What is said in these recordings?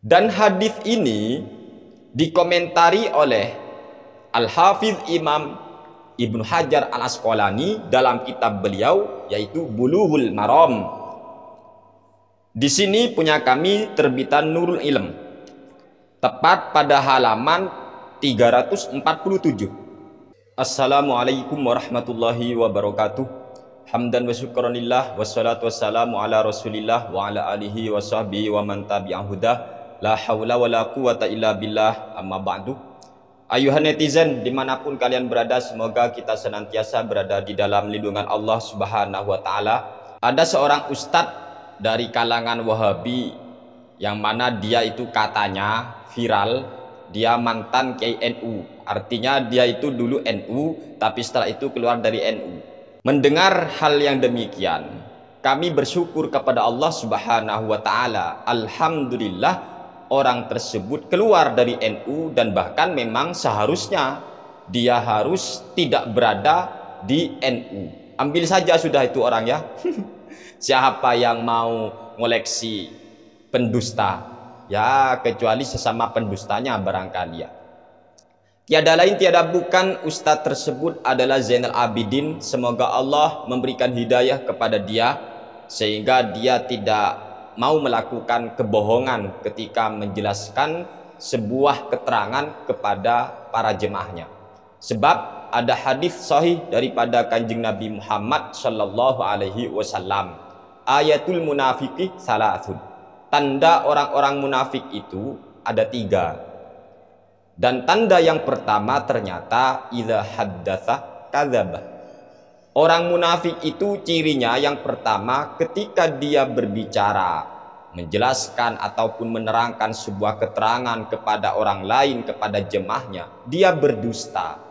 Dan hadis ini dikomentari oleh Al-Hafidz Imam Ibnu Hajar Al-Asqalani dalam kitab beliau yaitu Bulughul Maram. Di sini punya kami terbitan Nurul Ilm, tepat pada halaman 347. Assalamualaikum warahmatullahi wabarakatuh. Hamdan wa syukranillah wassalatu wassalamu ala rasulillah wa ala alihi wa sahbihi wa man tabi'ahu hudah. La haula wa la quwata illa billah, amma ba'du. Ayuhan netizen dimanapun kalian berada, semoga kita senantiasa berada di dalam lindungan Allah subhanahu wa ta'ala. Ada seorang ustadz dari kalangan Wahabi yang mana dia itu katanya viral, dia mantan Kiai NU. Artinya dia itu dulu NU tapi setelah itu keluar dari NU. Mendengar hal yang demikian, kami bersyukur kepada Allah subhanahu wa ta'ala. Alhamdulillah orang tersebut keluar dari NU, dan bahkan memang seharusnya dia harus tidak berada di NU. Ambil saja sudah itu orang ya. Siapa yang mau ngoleksi pendusta? Ya kecuali sesama pendustanya barangkali ya. Tiada lain tiada bukan ustadz tersebut adalah Zainal Abidin. Semoga Allah memberikan hidayah kepada dia sehingga dia tidak mau melakukan kebohongan ketika menjelaskan sebuah keterangan kepada para jemaahnya. Sebab ada hadis sahih daripada Kanjeng Nabi Muhammad sallallahu alaihi wasallam, ayatul munafiqi salasun. Tanda orang-orang munafik itu ada 3. Dan tanda yang pertama ternyata idza haddatsa kadzaba. Orang munafik itu cirinya yang pertama, ketika dia berbicara, menjelaskan ataupun menerangkan sebuah keterangan kepada orang lain, kepada jemaahnya, dia berdusta.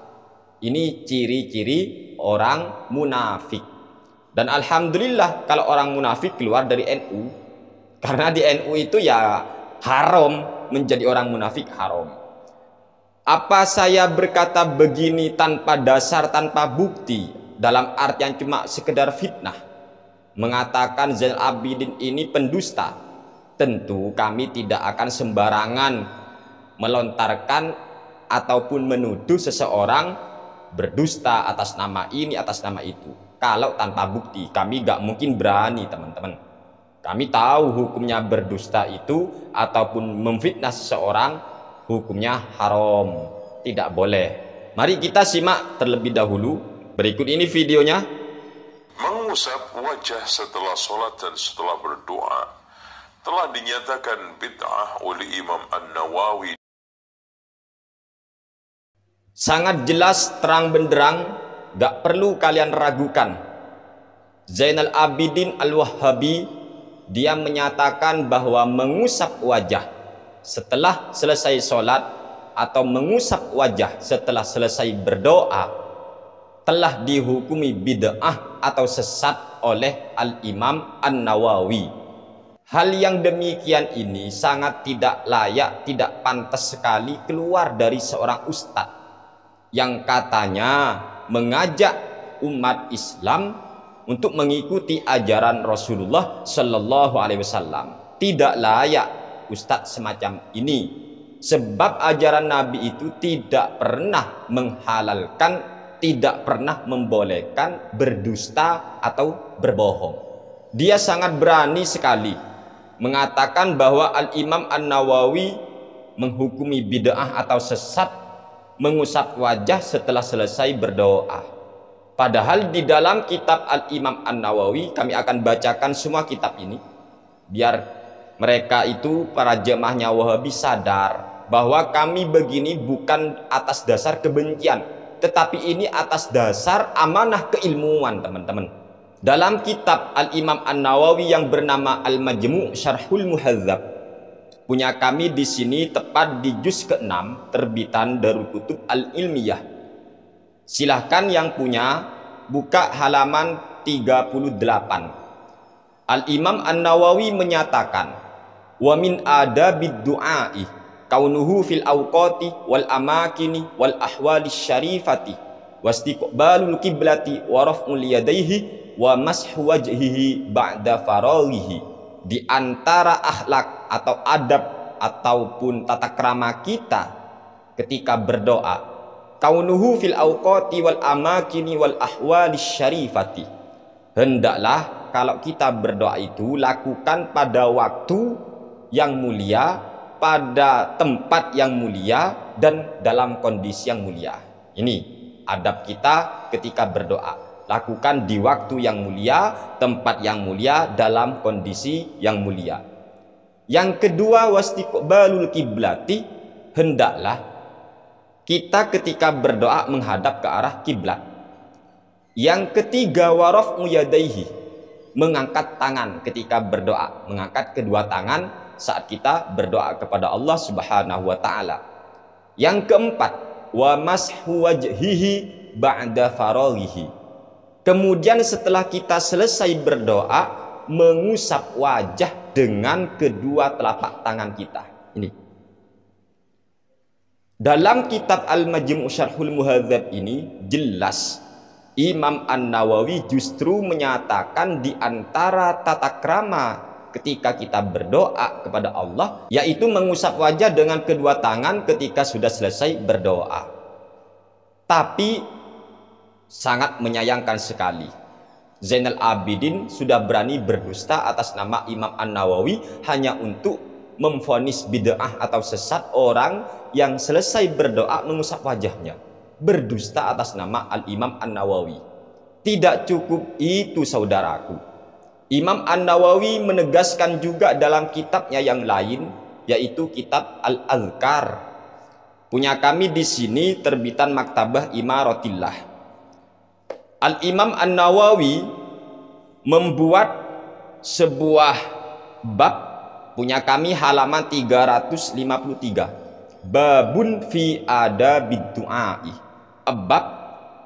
Ini ciri-ciri orang munafik. Dan alhamdulillah kalau orang munafik keluar dari NU, karena di NU itu ya haram menjadi orang munafik, haram. Apa saya berkata begini tanpa dasar, tanpa bukti, dalam artian cuma sekedar fitnah, mengatakan Zainal Abidin ini pendusta? Tentu kami tidak akan sembarangan melontarkan ataupun menuduh seseorang berdusta atas nama ini, atas nama itu. Kalau tanpa bukti, kami gak mungkin berani teman-teman. Kami tahu hukumnya berdusta itu ataupun memfitnah seseorang, hukumnya haram, tidak boleh. Mari kita simak terlebih dahulu. Berikut ini videonya. Mengusap wajah setelah sholat dan setelah berdoa telah dinyatakan bid'ah oleh Imam An-Nawawi. Sangat jelas, terang benderang, gak perlu kalian ragukan. Zainal Abidin Al-Wahhabi, dia menyatakan bahwa mengusap wajah setelah selesai sholat atau mengusap wajah setelah selesai berdoa telah dihukumi bid'ah atau sesat oleh Al-Imam An-Nawawi. Hal yang demikian ini sangat tidak layak, tidak pantas sekali keluar dari seorang ustadz yang katanya mengajak umat Islam untuk mengikuti ajaran Rasulullah Shallallahu Alaihi Wasallam. Tidak layak ustadz semacam ini, sebab ajaran Nabi itu tidak pernah menghalalkan, tidak pernah membolehkan berdusta atau berbohong. Dia sangat berani sekali mengatakan bahwa Al-Imam An-Nawawi menghukumi bid'ah atau sesat mengusap wajah setelah selesai berdoa. Padahal di dalam kitab Al-Imam An-Nawawi, kami akan bacakan semua kitab ini biar mereka itu, para jemaahnya Wahabi, sadar bahwa kami begini bukan atas dasar kebencian, tetapi ini atas dasar amanah keilmuan teman-teman. Dalam kitab Al-Imam An-Nawawi yang bernama Al-Majmu' Syarhul Muhadzab, punya kami di sini tepat di juz ke-6 terbitan Darul Kutub Al-Ilmiyah. Silahkan yang punya buka halaman 38. Al-Imam An-Nawawi menyatakan, wa min adabid du'ai kaunuhu fil awqati wal amakini wal ahwali syarifati wastiqbalul kiblati wa raf'ul yadayhi wa mashu wajhihi ba'da faraghihi. Di antara akhlak atau adab ataupun tata krama kita ketika berdoa, kaunuhu fil awqati wal amakini wal ahwali syarifati, hendaklah kalau kita berdoa itu lakukan pada waktu yang mulia, pada tempat yang mulia, dan dalam kondisi yang mulia. Ini adab kita ketika berdoa. Lakukan di waktu yang mulia, tempat yang mulia, dalam kondisi yang mulia. Yang kedua, wastiqbalul kiblati, hendaklah kita ketika berdoa menghadap ke arah kiblat. Yang ketiga, waraf'u yadaihi, mengangkat tangan ketika berdoa, mengangkat kedua tangan saat kita berdoa kepada Allah Subhanahu wa taala. Yang keempat, wa mashu wajhihi ba'da faraghihi, kemudian setelah kita selesai berdoa, mengusap wajah dengan kedua telapak tangan kita. Ini dalam kitab Al-Majmu' Syarhul Muhadzab ini jelas Imam An-Nawawi justru menyatakan di antara tata krama ketika kita berdoa kepada Allah, yaitu mengusap wajah dengan kedua tangan ketika sudah selesai berdoa. Tapi sangat menyayangkan sekali, Zainal Abidin sudah berani berdusta atas nama Imam An-Nawawi hanya untuk memvonis bid'ah atau sesat orang yang selesai berdoa mengusap wajahnya. Berdusta atas nama Al-Imam An-Nawawi. Tidak cukup itu, saudaraku. Imam An-Nawawi menegaskan juga dalam kitabnya yang lain, yaitu kitab Al-Azkar. Punya kami di sini terbitan Maktabah Imaratillah. Al-Imam An-Nawawi membuat sebuah bab, punya kami halaman 353, babun fi adabid du'ai, bab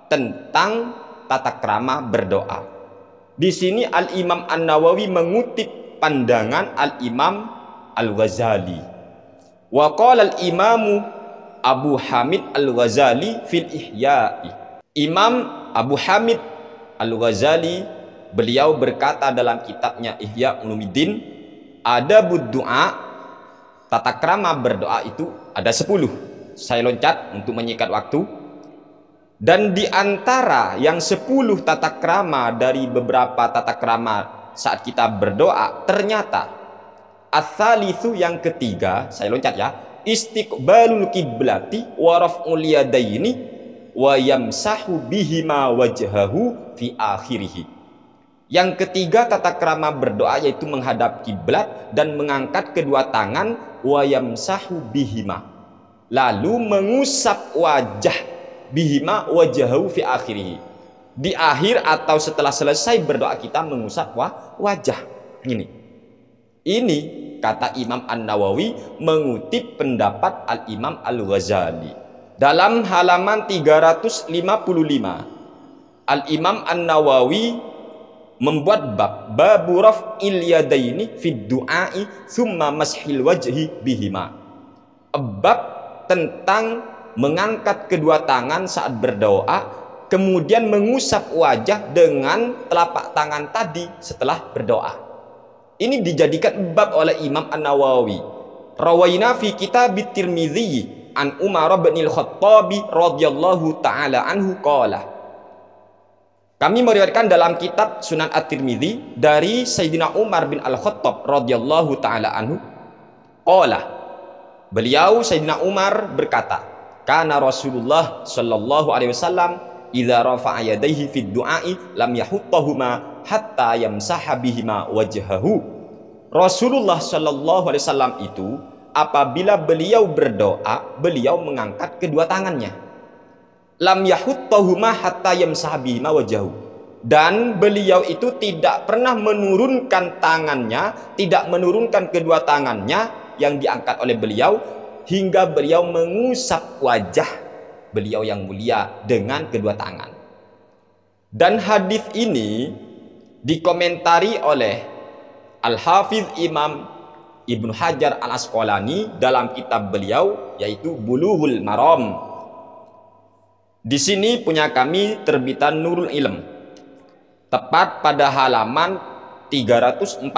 tentang tata krama berdoa. Di sini Al-Imam An-Nawawi mengutip pandangan Al-Imam Al-Ghazali. Wa qala al-Imamu Abu Hamid Al-Ghazali fil Ihya'i, Imam Abu Hamid Al-Ghazali beliau berkata dalam kitabnya Ihya Ulumuddin, adabud du'a, tata krama berdoa itu ada 10. Saya loncat untuk menyikat waktu. Dan di antara yang 10 tata krama dari beberapa tata krama saat kita berdoa, ternyata ats-tsalitsu, yang ketiga, saya loncat ya, istiqbalul kiblati wa raf'ul yadaini wa yamsahu bihima wajhahu fi akhirih. Yang ketiga tata krama berdoa yaitu menghadap kiblat dan mengangkat kedua tangan, wa yamsahu bihima, lalu mengusap wajah, bihima wajhahu fi akhirih, di akhir atau setelah selesai berdoa kita mengusap wajah. Ini kata Imam An-Nawawi mengutip pendapat Al-Imam Al-Ghazali. Dalam halaman 355, Al-Imam An-Nawawi membuat bab babu raf'il yadaini fid du'ai thumma mashil wajhi bihima, bab tentang mengangkat kedua tangan saat berdoa, kemudian mengusap wajah dengan telapak tangan tadi setelah berdoa. Ini dijadikan bab oleh Imam An-Nawawi. Rawaina fi kitab Tirmidzi an Umar bin Al-Khattabi radhiyallahu taala anhu qala, kami meriwayatkan dalam kitab Sunan At-Tirmidzi dari Sayyidina Umar bin Al-Khattab radhiyallahu taala anhu qala, beliau Sayyidina Umar berkata, kana Rasulullah sallallahu alaihi wasallam idza rafa'a yadayhi fid du'ai lam yahuttahuma hatta yamsaha bihima wajhahu. Rasulullah sallallahu alaihi wasallam itu apabila beliau berdoa, beliau mengangkat kedua tangannya. Lam yahuttahuma hatta yamsaha bihima wajhahu. Dan beliau itu tidak pernah menurunkan tangannya, tidak menurunkan kedua tangannya yang diangkat oleh beliau hingga beliau mengusap wajah beliau yang mulia dengan kedua tangan. Dan hadis ini dikomentari oleh Al-Hafiz Imam Ibnu Hajar Al-Asqalani dalam kitab beliau yaitu Bulughul Maram. Di sini punya kami terbitan Nurul Ilm, tepat pada halaman 347.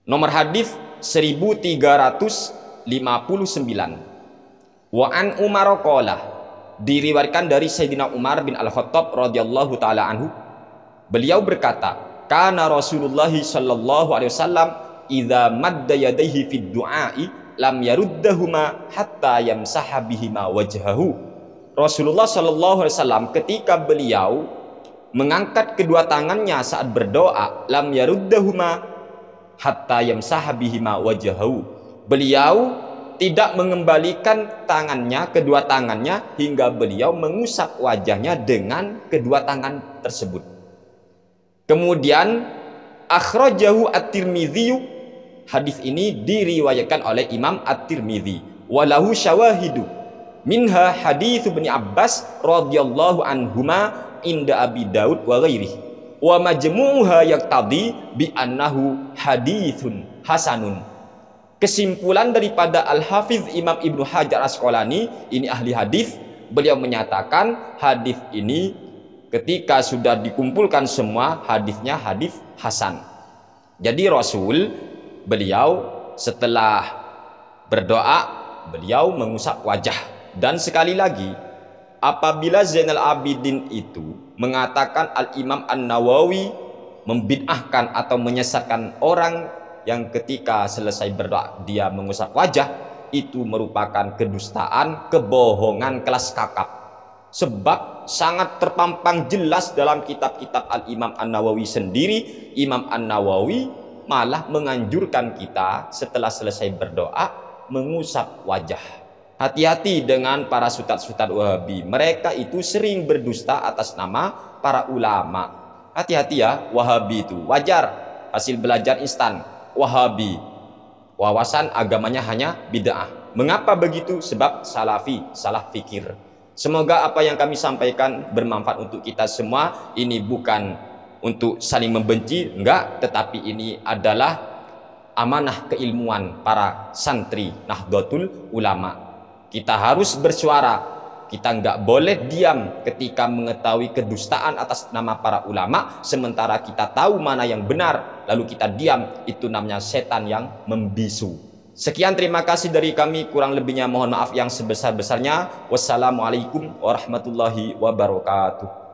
Nomor hadis 1359. Wa an Umar qala, diriwayatkan dari Sayyidina Umar bin Al-Khattab radhiyallahu taala anhu, beliau berkata, kana Rasulullah sallallahu alaihi wasallam idza madda yadayhi fid du'ai lam yaruddahuma hatta yamsaha bihima wajhahu. Rasulullah sallallahu alaihi wasallam ketika beliau mengangkat kedua tangannya saat berdoa, lam yaruddahuma hatta yamsaha bihima wajhahu. Beliau tidak mengembalikan tangannya, kedua tangannya, hingga beliau mengusap wajahnya dengan kedua tangan tersebut. Kemudian akhrajahu at-Tirmidzi, hadis ini diriwayatkan oleh Imam at-Tirmidzi, walahu syawahidu minha hadits Ibnu Abbas radhiyallahu anhuma inda Abi Daud wa ghairihi wa majmu'uha yaqtadi bi annahu haditsun hasanun. Kesimpulan daripada Al-Hafiz Imam Ibnu Hajar Asqalani, ini ahli hadis, beliau menyatakan hadis ini ketika sudah dikumpulkan semua hadisnya hadis hasan. Jadi Rasul beliau setelah berdoa beliau mengusap wajah. Dan sekali lagi, apabila Zainal Abidin itu mengatakan Al-Imam An-Nawawi membid'ahkan atau menyesatkan orang yang ketika selesai berdoa dia mengusap wajah, itu merupakan kedustaan, kebohongan kelas kakap. Sebab sangat terpampang jelas dalam kitab-kitab Al-Imam An-Nawawi sendiri, Imam An-Nawawi malah menganjurkan kita setelah selesai berdoa mengusap wajah. Hati-hati dengan para ustadz-ustadz Wahabi, mereka itu sering berdusta atas nama para ulama. Hati-hati ya, Wahabi itu wajar, hasil belajar instan. Wahabi, wawasan agamanya hanya bid'ah. Mengapa begitu? Sebab salafi, salah fikir. Semoga apa yang kami sampaikan bermanfaat untuk kita semua. Ini bukan untuk saling membenci, enggak, tetapi ini adalah amanah keilmuan para santri Nahdlatul Ulama. Kita harus bersuara, kita enggak boleh diam ketika mengetahui kedustaan atas nama para ulama, sementara kita tahu mana yang benar lalu kita diam, itu namanya setan yang membisu. Sekian, terima kasih dari kami, kurang lebihnya mohon maaf yang sebesar-besarnya. Wassalamualaikum warahmatullahi wabarakatuh.